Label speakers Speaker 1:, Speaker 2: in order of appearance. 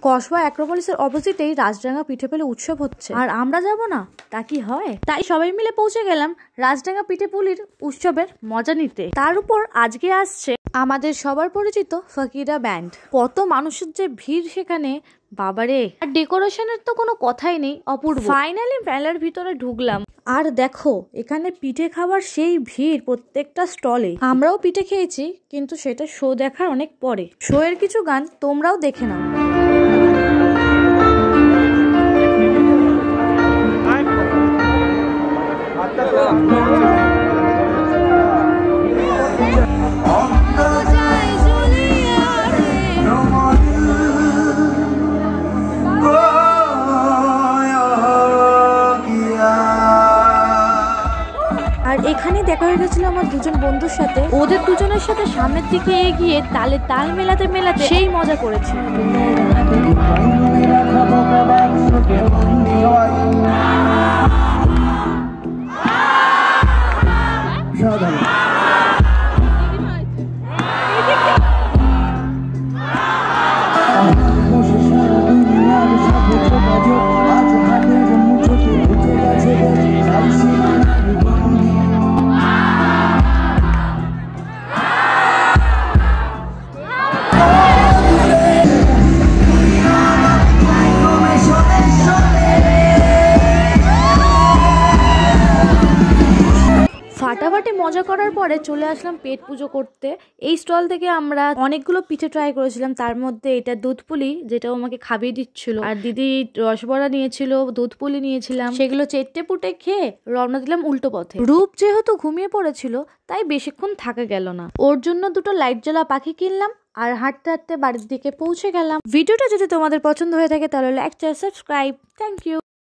Speaker 1: কসবা অ্যাক্রোপলিসের অপোজিটেই রাজডাঙ্গা পিঠেপুলি উৎসব হচ্ছে, আর আমরা যাব না তা কি হয়? তাই সবাই মিলে পৌঁছে গেলাম রাজডাঙ্গা পিঠেপুলির উৎসবের মজা নিতে। তার উপর আজকে আসছে আমাদের সবার পরিচিত ফকিরা ব্যান্ড। কত মানুষের যে ভিড় সেখানে, বাবারে! আর ডেকোরেশনের তো কোনো কথাই নেই, অপূর্ব। ফাইনালি মেলার ভিতরে ঢুকলাম, আর দেখো এখানে পিঠে খাবার সেই ভিড় প্রত্যেকটা স্টলে। আমরাও পিঠে খেয়েছি, কিন্তু সেটা শো দেখার অনেক পরে। শো এর কিছু গান তোমরাও দেখে নাও। আর এখানে দেখা হয়ে গেছিল আমার দুজন বন্ধুর সাথে। ওদের দুজনের সাথে সামনের দিকে এগিয়ে তালে তাল মেলাতে মেলাতে সেই মজা করেছি। ফাটাফাটি মজা করার পরে চলে আসলাম পেট পুজো করতে। এই স্টল থেকে আমরা অনেকগুলো পিঠে ট্রাই করেছিলাম, তার মধ্যে এটা দুধ পুলি, যেটা আমাকে খাবিয়ে দিচ্ছিল, আর দিদি রসবড়া নিয়েছিল, দুধ পুলি নিয়েছিলাম, সেগুলো চেটে পুটে খেয়ে রওনা দিলাম উল্টো পথে। রূপ যেহেতু ঘুমিয়ে পড়েছিল তাই বেশিক্ষণ থাকা গেল না, ওর জন্য দুটো লাইট জ্বলা পাখি কিনলাম আর হাঁটতে হাঁটতে বাড়ির দিকে পৌঁছে গেলাম। ভিডিওটা যদি তোমাদের পছন্দ হয়ে থাকে তাহলে like, share, subscribe. Thank you.